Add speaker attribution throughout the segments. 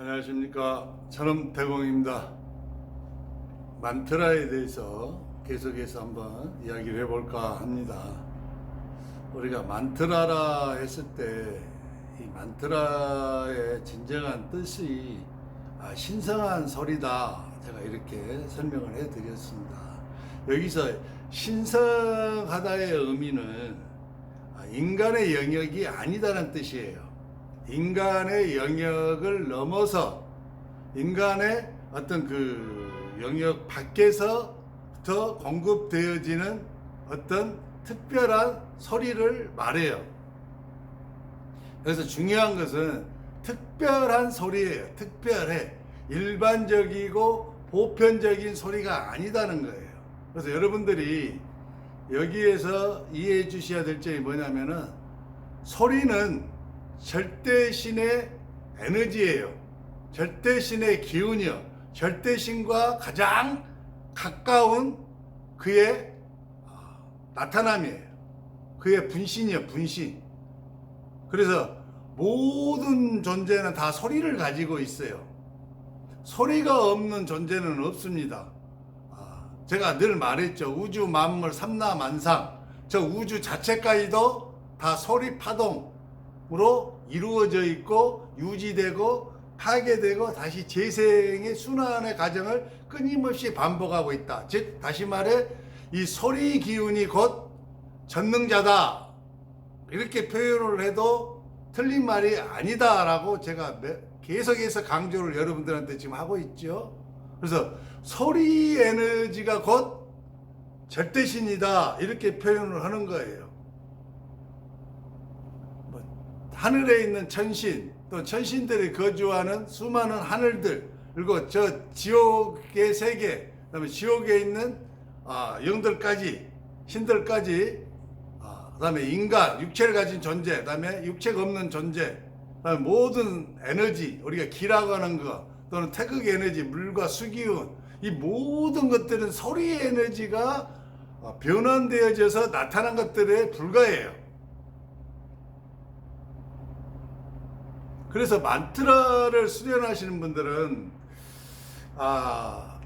Speaker 1: 안녕하십니까. 저는 대공입니다. 만트라에 대해서 계속해서 한번 이야기를 해볼까 합니다. 우리가 만트라라 했을 때 이 만트라의 진정한 뜻이 신성한 소리다. 제가 이렇게 설명을 해드렸습니다. 여기서 신성하다의 의미는 인간의 영역이 아니다는 뜻이에요. 인간의 영역을 넘어서 인간의 어떤 그 영역 밖에서부터 공급되어지는 어떤 특별한 소리를 말해요. 그래서 중요한 것은 특별한 소리예요. 특별해. 일반적이고 보편적인 소리가 아니다는 거예요. 그래서 여러분들이 여기에서 이해해 주셔야 될 점이 뭐냐면은 소리는 절대신의 에너지예요. 절대신의 기운이요. 절대신과 가장 가까운 그의 나타남이에요. 그의 분신이요. 분신. 그래서 모든 존재는 다 소리를 가지고 있어요. 소리가 없는 존재는 없습니다. 제가 늘 말했죠. 우주 만물 삼라만상. 저 우주 자체까지도 다 소리 파동으로 이루어져 있고 유지되고 파괴되고 다시 재생의 순환의 과정을 끊임없이 반복하고 있다. 즉 다시 말해 이 소리 기운이 곧 전능자다. 이렇게 표현을 해도 틀린 말이 아니다라고 제가 계속해서 강조를 여러분들한테 지금 하고 있죠. 그래서 소리 에너지가 곧 절대신이다. 이렇게 표현을 하는 거예요. 하늘에 있는 천신, 또 천신들이 거주하는 수많은 하늘들, 그리고 저 지옥의 세계, 그다음에 지옥에 있는 영들까지, 신들까지, 그다음에 인간, 육체를 가진 존재, 그다음에 육체가 없는 존재, 그다음에 모든 에너지, 우리가 기라고 하는 것, 또는 태극 에너지, 물과 수기운, 이 모든 것들은 소리의 에너지가 변환되어져서 나타난 것들에 불과해요. 그래서 만트라를 수련하시는 분들은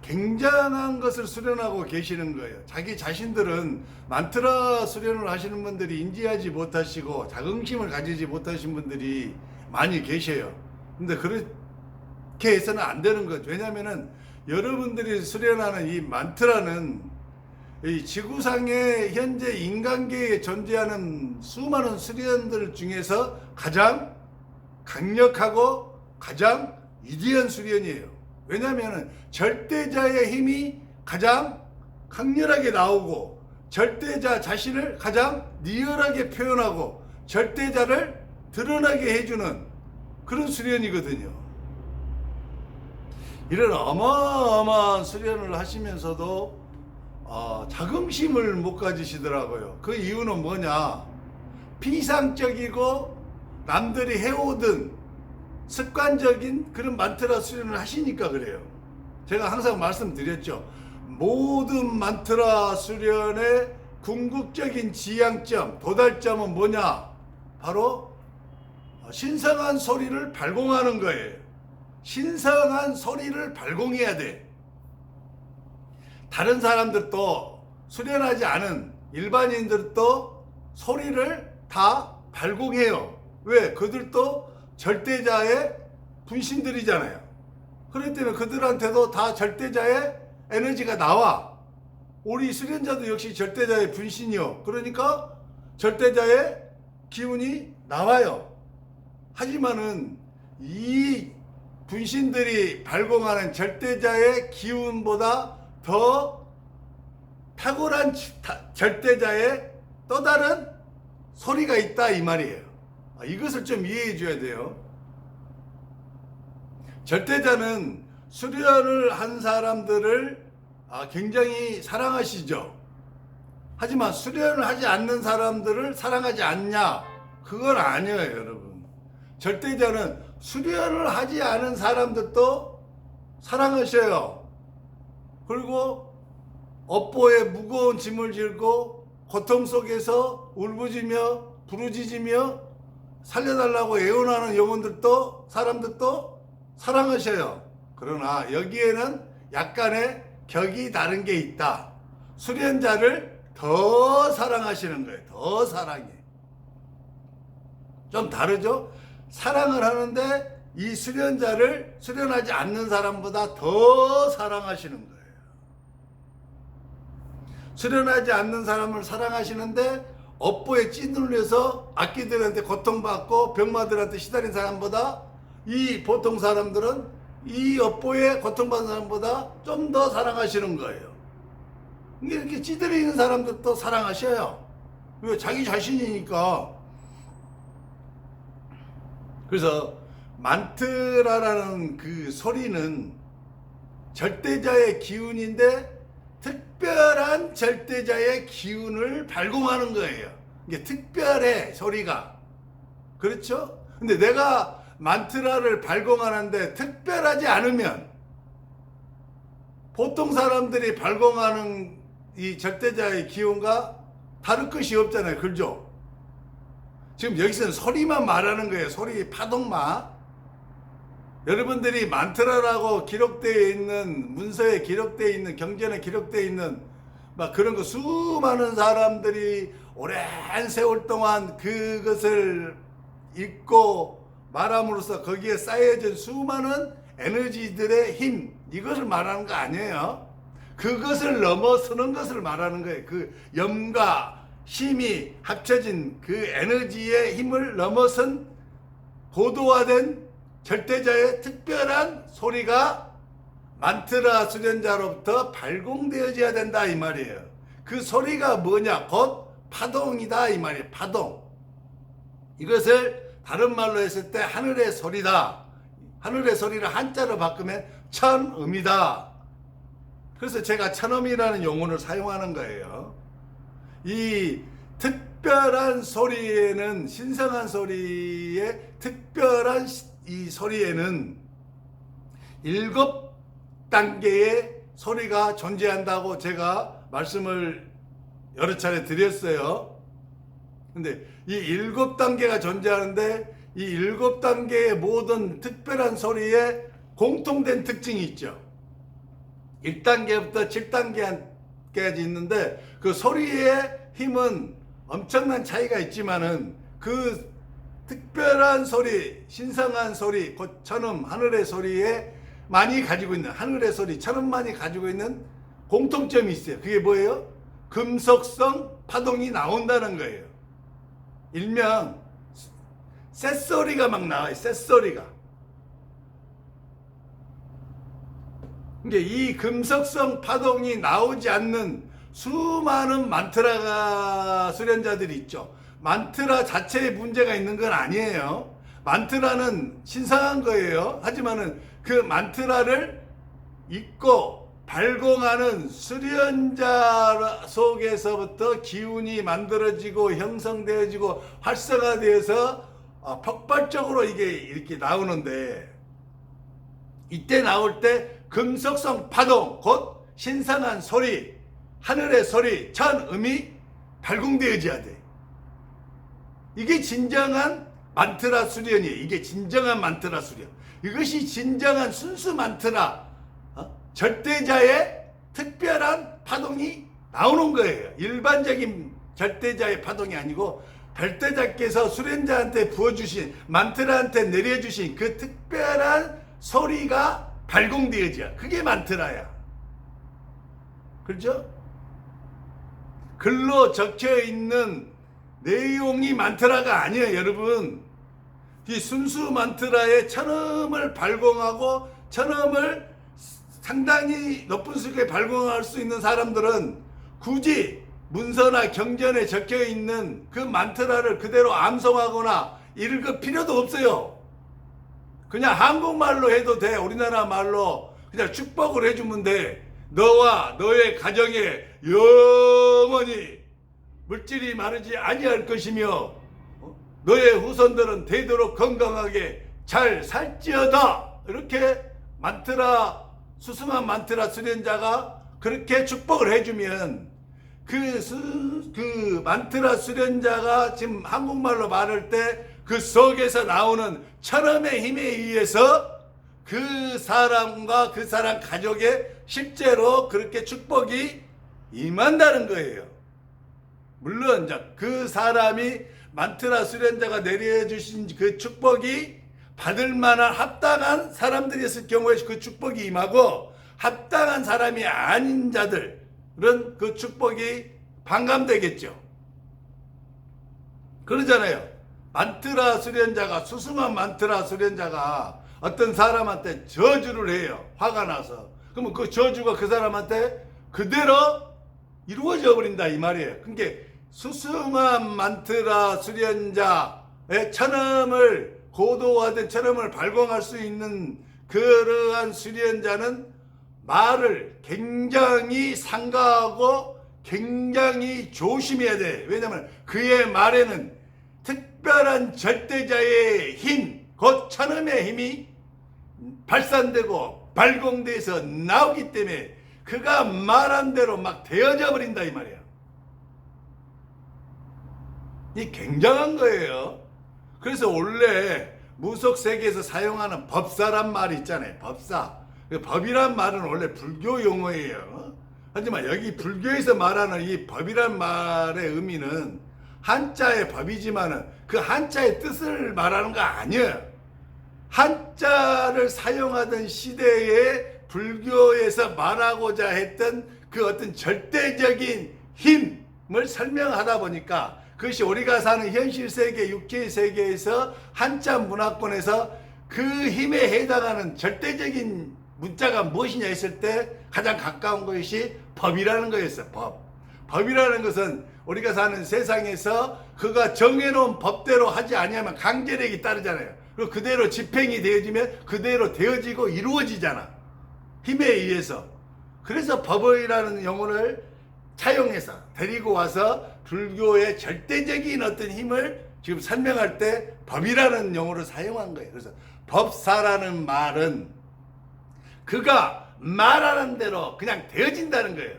Speaker 1: 굉장한 것을 수련하고 계시는 거예요. 자기 자신들은 만트라 수련을 하시는 분들이 인지하지 못하시고 자긍심을 가지지 못하신 분들이 많이 계셔요. 근데 그렇게 해서는 안 되는 거죠. 왜냐하면은 여러분들이 수련하는 이 만트라는 이 지구상에 현재 인간계에 존재하는 수많은 수련들 중에서 가장 강력하고 가장 위대한 수련이에요. 왜냐하면 절대자의 힘이 가장 강렬하게 나오고 절대자 자신을 가장 리얼하게 표현하고 절대자를 드러나게 해주는 그런 수련이거든요. 이런 어마어마한 수련을 하시면서도 자긍심을 못 가지시더라고요. 그 이유는 뭐냐? 피상적이고 남들이 해오던 습관적인 그런 만트라 수련을 하시니까 그래요. 제가 항상 말씀드렸죠. 모든 만트라 수련의 궁극적인 지향점, 도달점은 뭐냐? 바로 신성한 소리를 발공하는 거예요. 신성한 소리를 발공해야 돼. 다른 사람들도 수련하지 않은 일반인들도 소리를 다 발공해요. 왜? 그들도 절대자의 분신들이잖아요. 그렇기 때문에 그들한테도 다 절대자의 에너지가 나와. 우리 수련자도 역시 절대자의 분신이요. 그러니까 절대자의 기운이 나와요. 하지만은 이 분신들이 발공하는 절대자의 기운보다 더 탁월한 절대자의 또 다른 소리가 있다 이 말이에요. 이것을 좀 이해해 줘야 돼요. 절대자는 수련을 한 사람들을 굉장히 사랑하시죠. 하지만 수련을 하지 않는 사람들을 사랑하지 않냐? 그건 아니에요, 여러분. 절대자는 수련을 하지 않은 사람들도 사랑하셔요. 그리고 업보에 무거운 짐을 질고 고통 속에서 울부짖며 부르짖으며 살려달라고 애원하는 영혼들도 사람들도 사랑하셔요. 그러나 여기에는 약간의 격이 다른 게 있다. 수련자를 더 사랑하시는 거예요. 더 사랑해. 좀 다르죠? 사랑을 하는데 이 수련자를 수련하지 않는 사람보다 더 사랑하시는 거예요. 수련하지 않는 사람을 사랑하시는데 업보에 찌눌려서 악기들한테 고통받고 병마들한테 시달린 사람보다 이 보통 사람들은 이 업보에 고통받는 사람보다 좀 더 사랑하시는 거예요. 이렇게 찌들어 있는 사람들도 사랑하셔요. 왜? 자기 자신이니까. 그래서 만트라라는 그 소리는 절대자의 기운인데 특별한 절대자의 기운을 발공하는 거예요. 이게 특별해, 소리가. 그렇죠? 근데 내가 만트라를 발공하는데 특별하지 않으면 보통 사람들이 발공하는 이 절대자의 기운과 다를 것이 없잖아요. 그죠? 지금 여기서는 소리만 말하는 거예요. 소리 파동만. 여러분들이 만트라라고 기록되어 있는 문서에 기록되어 있는 경전에 기록되어 있는 막 그런 거 수많은 사람들이 오랜 세월 동안 그것을 읽고 말함으로써 거기에 쌓여진 수많은 에너지들의 힘, 이것을 말하는 거 아니에요. 그것을 넘어서는 것을 말하는 거예요. 그 염과 힘이 합쳐진 그 에너지의 힘을 넘어선 고도화된 절대자의 특별한 소리가 만트라 수련자로부터 발공되어져야 된다 이 말이에요. 그 소리가 뭐냐? 곧 파동이다 이 말이에요. 파동. 이것을 다른 말로 했을 때 하늘의 소리다. 하늘의 소리를 한자로 바꾸면 천음이다. 그래서 제가 천음이라는 용어를 사용하는 거예요. 이 특별한 소리에는, 신성한 소리의 특별한 이 소리에는 7단계의 소리가 존재한다고 제가 말씀을 여러 차례 드렸어요. 근데 이 7단계가 존재하는데 이 7단계의 모든 특별한 소리에 공통된 특징이 있죠. 1단계부터 7단계까지 있는데 그 소리의 힘은 엄청난 차이가 있지만은 그 특별한 소리, 신성한 소리, 곧 천음, 하늘의 소리에 많이 가지고 있는, 하늘의 소리, 천음만이 가지고 있는 공통점이 있어요. 그게 뭐예요? 금속성 파동이 나온다는 거예요. 일명 쇳소리가 막 나와요. 쇳소리가. 그러니까 이 금속성 파동이 나오지 않는 수많은 만트라가 수련자들이 있죠. 만트라 자체에 문제가 있는 건 아니에요. 만트라는 신성한 거예요. 하지만은 그 만트라를 읽고 발공하는 수련자 속에서부터 기운이 만들어지고 형성되어지고 활성화되어서 폭발적으로 이게 이렇게 나오는데, 이때 나올 때 금속성 파동, 곧 신성한 소리, 하늘의 소리, 천음이 발공되어져야 돼. 이게 진정한 만트라 수련이에요. 이게 진정한 만트라 수련. 이것이 진정한 순수 만트라, 절대자의 특별한 파동이 나오는 거예요. 일반적인 절대자의 파동이 아니고 절대자께서 수련자한테 부어주신, 만트라한테 내려주신 그 특별한 소리가 발공되어져. 그게 만트라야. 그렇죠? 글로 적혀 있는 내용이 만트라가 아니에요, 여러분. 이 순수 만트라의 천음을 발공하고 천음을 상당히 높은 수준에 발공할 수 있는 사람들은 굳이 문서나 경전에 적혀 있는 그 만트라를 그대로 암송하거나 읽을 필요도 없어요. 그냥 한국말로 해도 돼. 우리나라 말로 그냥 축복을 해주면 돼. 너와 너의 가정에 영원히 물질이 마르지 아니할 것이며 너의 후손들은 되도록 건강하게 잘 살지어다. 이렇게 만트라, 수승한 만트라 수련자가 그렇게 축복을 해주면 그 만트라 수련자가 지금 한국말로 말할 때 그 속에서 나오는 천음의 힘에 의해서 그 사람과 그 사람 가족에 실제로 그렇게 축복이 임한다는 거예요. 물론 그 사람이 만트라 수련자가 내려주신 그 축복이 받을 만한 합당한 사람들이었을 경우에 그 축복이 임하고, 합당한 사람이 아닌 자들은 그 축복이 반감되겠죠. 그러잖아요. 만트라 수련자가, 수승한 만트라 수련자가 어떤 사람한테 저주를 해요. 화가 나서. 그러면 그 저주가 그 사람한테 그대로 이루어져 버린다 이 말이에요. 그러니까 수승한 만트라 수련자의 천음을, 고도화된 천음을 발광할 수 있는 그러한 수련자는 말을 굉장히 삼가하고 굉장히 조심해야 돼. 왜냐하면 그의 말에는 특별한 절대자의 힘, 곧 천음의 힘이 발산되고 발공돼서 나오기 때문에 그가 말한 대로 막 되어져 버린다 이 말이야. 이 굉장한 거예요. 그래서 원래 무속 세계에서 사용하는 법사란 말이 있잖아요. 법사. 법이란 말은 원래 불교 용어예요. 하지만 여기 불교에서 말하는 이 법이란 말의 의미는 한자의 법이지만은 그 한자의 뜻을 말하는 거 아니에요. 한자를 사용하던 시대에 불교에서 말하고자 했던 그 어떤 절대적인 힘을 설명하다 보니까, 그것이 우리가 사는 현실 세계, 육체의 세계에서 한자 문화권에서 그 힘에 해당하는 절대적인 문자가 무엇이냐 했을 때 가장 가까운 것이 법이라는 거였어요. 법이라는 것은 우리가 사는 세상에서 그가 정해놓은 법대로 하지 아니하면 강제력이 따르잖아요. 그리고 그대로 집행이 되어지면 그대로 되어지고 이루어지잖아. 힘에 의해서. 그래서 법이라는 용어를 차용해서 데리고 와서 불교의 절대적인 어떤 힘을 지금 설명할 때 법이라는 용어를 사용한 거예요. 그래서 법사라는 말은 그가 말하는 대로 그냥 되어진다는 거예요.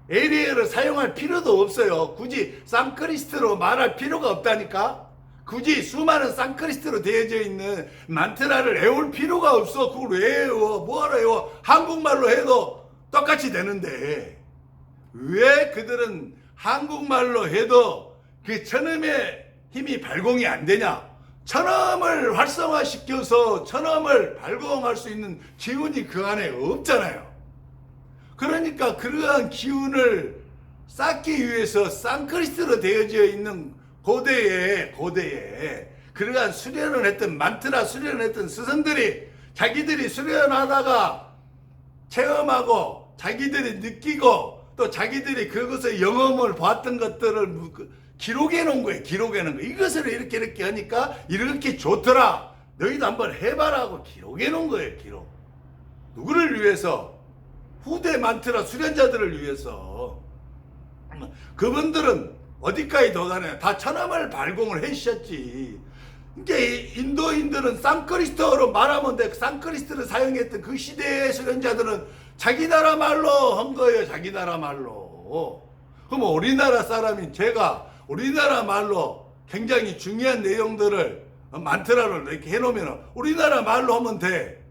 Speaker 1: 에리어를 사용할 필요도 없어요. 굳이 산크리스트로 말할 필요가 없다니까. 굳이 수많은 산크리스트로 되어져 있는 만트라를 외울 필요가 없어. 그걸 왜 외워? 뭐하러 외워? 한국말로 해도 똑같이 되는데 왜 그들은 한국말로 해도 그 천음의 힘이 발공이 안 되냐? 천음을 활성화시켜서 천음을 발공할 수 있는 기운이 그 안에 없잖아요. 그러니까 그러한 기운을 쌓기 위해서 산크리스트로 되어져 있는 고대에 그러한 수련을 했던, 만트라 수련을 했던 스승들이 자기들이 수련하다가 체험하고 자기들이 느끼고 또 자기들이 그것을 영험을 봤던 것들을 기록해 놓은 거예요. 기록해 놓은 거. 이것을 이렇게 하니까 이렇게 좋더라. 너희도 한번 해봐라고 기록해 놓은 거예요. 기록. 누구를 위해서? 후대 만트라 수련자들을 위해서. 그분들은 어디까지 도달해? 다 천함을 발공을 해주셨지. 그러니까 인도인들은 산크리스트어로 말하면 돼. 산크리스트를 사용했던 그 시대의 수련자들은 자기 나라 말로 한 거예요. 자기 나라 말로. 그럼 우리나라 사람인 제가 우리나라 말로 굉장히 중요한 내용들을 만트라를 이렇게 해놓으면 우리나라 말로 하면 돼.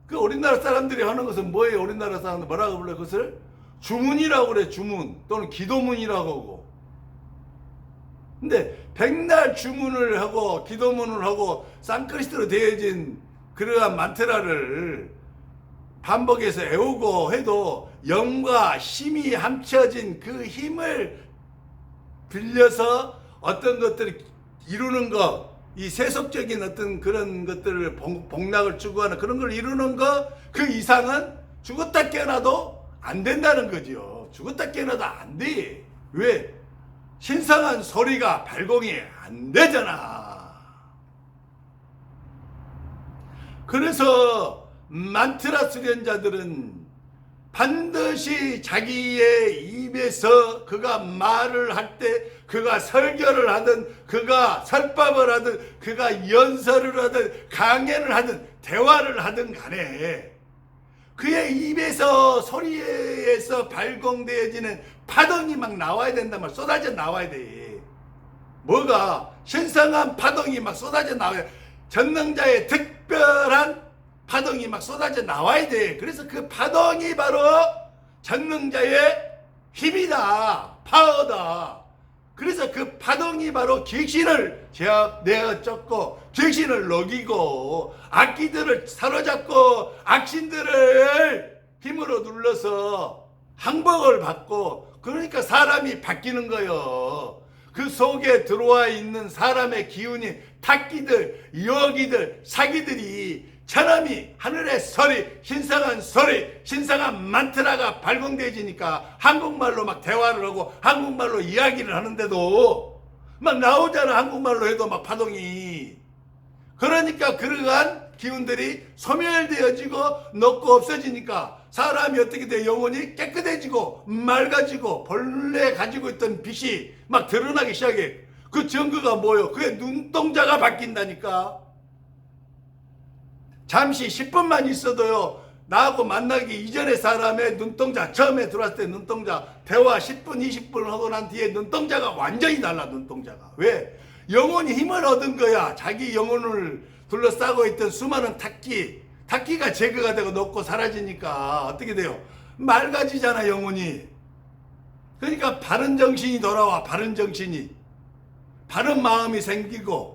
Speaker 1: 그 우리나라 사람들이 하는 것은 뭐예요? 우리나라 사람들 뭐라고 불러요? 그것을 주문이라고 그래. 주문 또는 기도문이라고 하고. 근데 백날 주문을 하고 기도문을 하고 산크리스트로 되어진 그러한 만트라를 반복해서 외우고 해도 영과 힘이 합쳐진 그 힘을 빌려서 어떤 것들을 이루는 것, 이 세속적인 어떤 그런 것들을 복락을 추구하는 그런 걸 이루는 것, 그 이상은 죽었다 깨어나도 안 된다는 거죠. 죽었다 깨어나도 안 돼. 왜? 신성한 소리가 발공이 안 되잖아. 그래서 만트라 수련자들은 반드시 자기의 입에서 그가 말을 할 때, 그가 설교를 하든, 그가 설법을 하든, 그가 연설을 하든, 강연을 하든, 대화를 하든 간에 그의 입에서 소리에서 발공되어지는 파동이 막 나와야 된단 말이야. 쏟아져 나와야 돼. 뭐가? 신성한 파동이 막 쏟아져 나와야 돼. 전능자의 특별한 파동이 파동이 막 쏟아져 나와야 돼. 그래서 그 파동이 바로 전능자의 힘이다. 파워다. 그래서 그 파동이 바로 객신을 내어 쫓고 객신을 녹이고 악기들을 사로잡고 악신들을 힘으로 눌러서 항복을 받고, 그러니까 사람이 바뀌는 거예요. 그 속에 들어와 있는 사람의 기운이 탁기들, 여기들, 사기들이 천함이 하늘의 소리, 신성한 만트라가 발광되어지니까 한국말로 막 대화를 하고 한국말로 이야기를 하는데도 막 나오잖아. 한국말로 해도 막 파동이. 그러니까 그러한 기운들이 소멸되어지고 녹고 없어지니까 사람이 어떻게 돼? 영혼이 깨끗해지고 맑아지고 본래 가지고 있던 빛이 막 드러나기 시작해. 그 증거가 뭐예요? 그게 눈동자가 바뀐다니까. 잠시 10분만 있어도요, 나하고 만나기 이전의 사람의 눈동자, 처음에 들어왔을 때 눈동자, 대화 10분, 20분 하고 난 뒤에 눈동자가 완전히 달라. 눈동자가. 왜? 영혼이 힘을 얻은 거야. 자기 영혼을 둘러싸고 있던 수많은 탁기가 제거가 되고 녹고 사라지니까 어떻게 돼요? 맑아지잖아, 영혼이. 그러니까 바른 정신이 돌아와. 바른 정신이. 바른 마음이 생기고,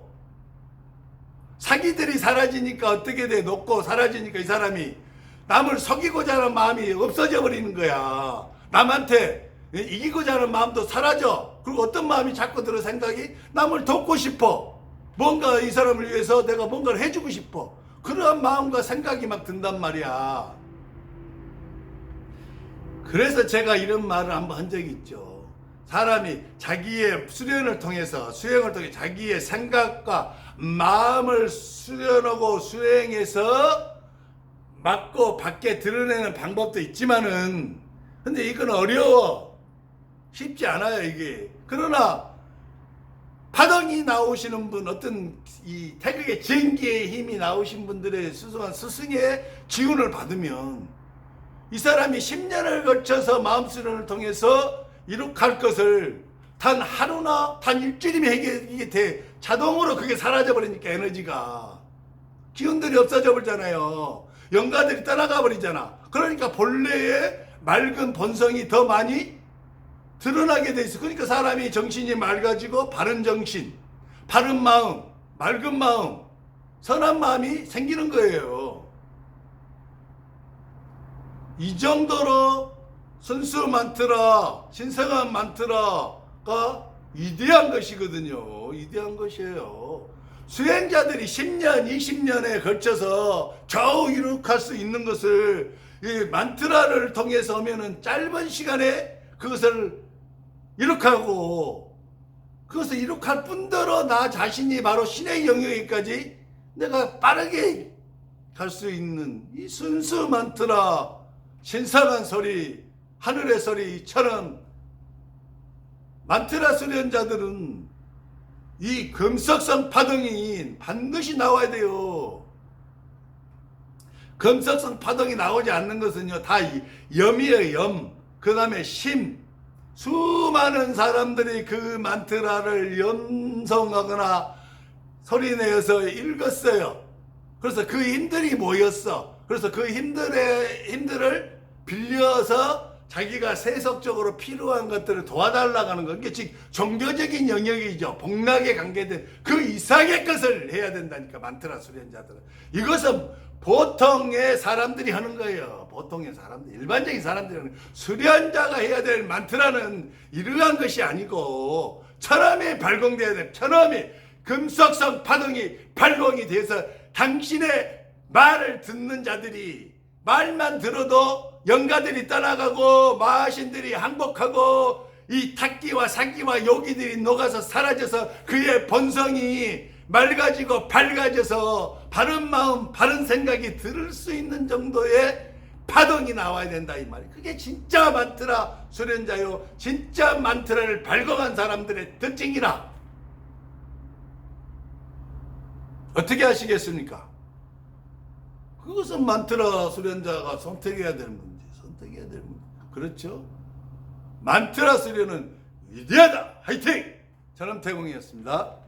Speaker 1: 사기들이 사라지니까 어떻게 돼? 녹고 사라지니까 이 사람이 남을 속이고자 하는 마음이 없어져 버리는 거야. 남한테 이기고자 하는 마음도 사라져. 그리고 어떤 마음이 자꾸 들어? 생각이 남을 돕고 싶어. 뭔가 이 사람을 위해서 내가 뭔가를 해주고 싶어. 그러한 마음과 생각이 막 든단 말이야. 그래서 제가 이런 말을 한번 한 적이 있죠. 사람이 자기의 수련을 통해서 자기의 생각과 마음을 수련하고 수행해서 맞고 밖에 드러내는 방법도 있지만은, 근데 이건 어려워. 쉽지 않아요, 이게. 그러나 파동이 나오시는 분, 어떤 이 태극의 전기의 힘이 나오신 분들의 수승한 스승의 지훈을 받으면 이 사람이 10년을 거쳐서 마음 수련을 통해서 이룩할 것을 단 하루나 단 일주일이면 이게 돼. 자동으로 그게 사라져 버리니까 에너지가. 기운들이 없어져 버리잖아요. 영가들이 떠나가 버리잖아. 그러니까 본래의 맑은 본성이 더 많이 드러나게 돼 있어. 그러니까 사람이 정신이 맑아지고 바른 정신, 바른 마음, 맑은 마음, 선한 마음이 생기는 거예요. 이 정도로 순수 만트라, 신성한 만트라가 위대한 것이거든요. 위대한 것이에요. 수행자들이 10년, 20년에 걸쳐서 겨우 이룩할 수 있는 것을 이 만트라를 통해서 하면은 짧은 시간에 그것을 이룩하고, 그것을 이룩할 뿐더러 나 자신이 바로 신의 영역에까지 내가 빠르게 갈 수 있는 이 순수 만트라, 신성한 소리, 하늘의 소리처럼 만트라 수련자들은 이 금속성 파동이 반드시 나와야 돼요. 금속성 파동이 나오지 않는 것은요, 다 염이에요, 염. 그 다음에 심. 수많은 사람들이 그 만트라를 연성하거나 소리내어서 읽었어요. 그래서 그 힘들이 모였어. 그래서 그 힘들을 빌려서 자기가 세속적으로 필요한 것들을 도와달라고 하는 거. 이게 즉 종교적인 영역이죠. 복락에 관계된 그 이상의 것을 해야 된다니까, 만트라 수련자들은. 이것은 보통의 사람들이 하는 거예요. 보통의 사람들, 일반적인 사람들이 하는 거예요. 수련자가 해야 될 만트라는 이러한 것이 아니고, 천함이 발광돼야 돼. 천함이 금속성 파동이 발광이 돼서 당신의 말을 듣는 자들이, 말만 들어도 영가들이 떠나가고 마신들이 항복하고 이 탁기와 사기와 요기들이 녹아서 사라져서 그의 본성이 맑아지고 밝아져서 바른 마음, 바른 생각이 들을 수 있는 정도의 파동이 나와야 된다, 이 말이에요. 그게 진짜 만트라 수련자요, 진짜 만트라를 발광한 사람들의 특징이라. 어떻게 하시겠습니까? 그것은 만트라 수련자가 선택해야 될 문제. 선택해야 될 문제. 그렇죠? 만트라 수련은 위대하다. 화이팅! 전함태공이었습니다.